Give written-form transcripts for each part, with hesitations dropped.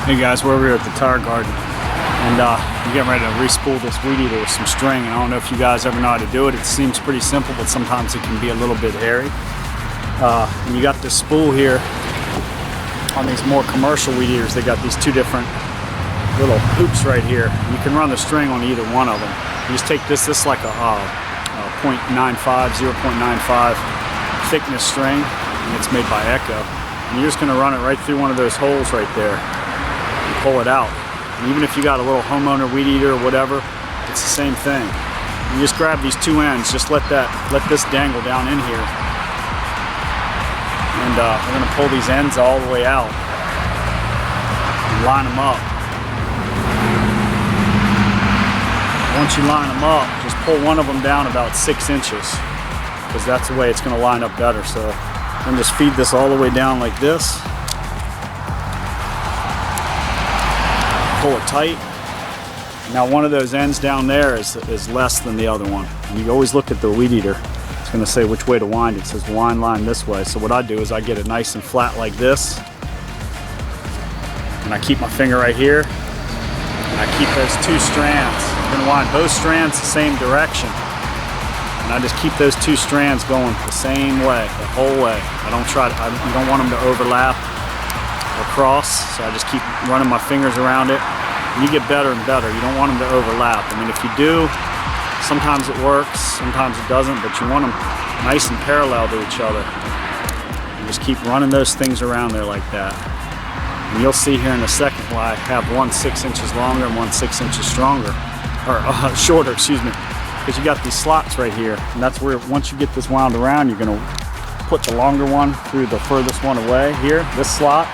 Hey guys, we're over here at the tire garden, and I'm getting ready to re-spool this weed eater with some string. And I don't know if you guys ever know how to do it. It seems pretty simple, but sometimes it can be a little bit hairy. And you got this spool here on these more commercial weed eaters. They got these two different little hoops right here. You can run the string on either one of them. You just take this is like a 0.95 thickness string, and it's made by Echo. And you're just going to run it right through one of those holes right there and pull it out. And even if you got a little homeowner weed eater or whatever, it's the same thing. You just grab these two ends, just let this dangle down in here, and we're going to pull these ends all the way out and line them up. Once you line them up, just pull one of them down about 6 inches, because that's the way it's going to line up better. So and just feed this all the way down like this. Pull it tight. Now one of those ends down there is less than the other one. And you always look at the weed eater. It's going to say which way to wind. It says wind line this way. So what I do is I get it nice and flat like this. And I keep my finger right here. And I keep those two strands. I'm going to wind both strands the same direction. And I just keep those two strands going the same way, the whole way. You don't want them to overlap or cross, so I just keep running my fingers around it. And you get better and better. You don't want them to overlap. I mean, if you do, sometimes it works, sometimes it doesn't, but you want them nice and parallel to each other. You just keep running those things around there like that. And you'll see here in a second why I have one 6 inches longer and one 6 inches stronger, or shorter, excuse me. Because you got these slots right here, and that's where once you get this wound around, you're going to put the longer one through the furthest one away here, this slot,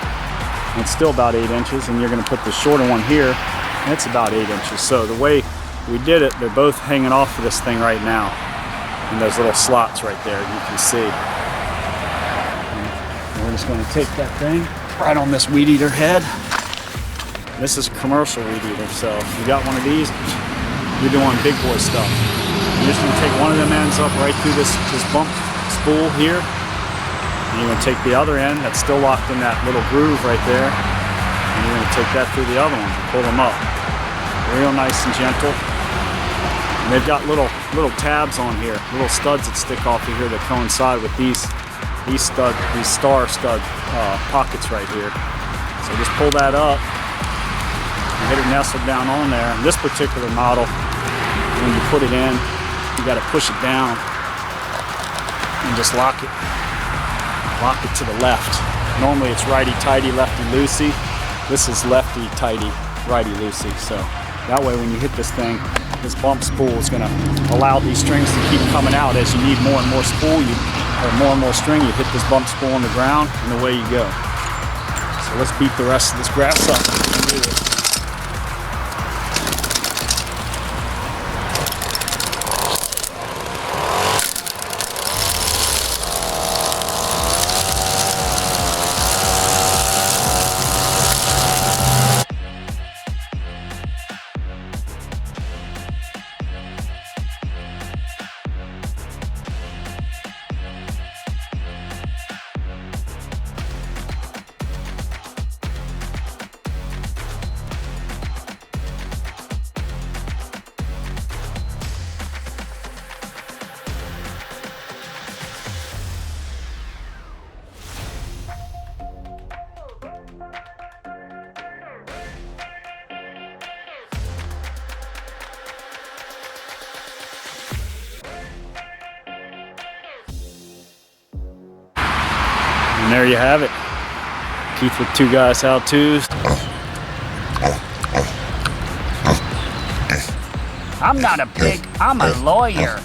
and it's still about 8 inches, and you're going to put the shorter one here, and it's about 8 inches. So the way we did it, they're both hanging off of this thing right now, and those little slots right there, you can see. And we're just going to take that thing right on this weed eater head. This is a commercial weed eater, so if you got one of these, you're doing big boy stuff. You're just going to take one of them ends up right through this bump spool here. And you're going to take the other end that's still locked in that little groove right there. And you're going to take that through the other one and pull them up. Real nice and gentle. And they've got little tabs on here, little studs that stick off of here that coincide with these star stud pockets right here. So just pull that up and get it nestled down on there. And this particular model, when you put it in, you got to push it down and just lock it to the left. Normally it's righty-tighty, lefty-loosey. This is lefty-tighty, righty-loosey. So that way when you hit this thing, this bump spool is going to allow these strings to keep coming out. As you need more and more spool, or more and more string, you hit this bump spool on the ground, and away you go. So let's beat the rest of this grass up and do this. And there you have it. Keith with Two Guys How To's. I'm not a pig, I'm a lawyer.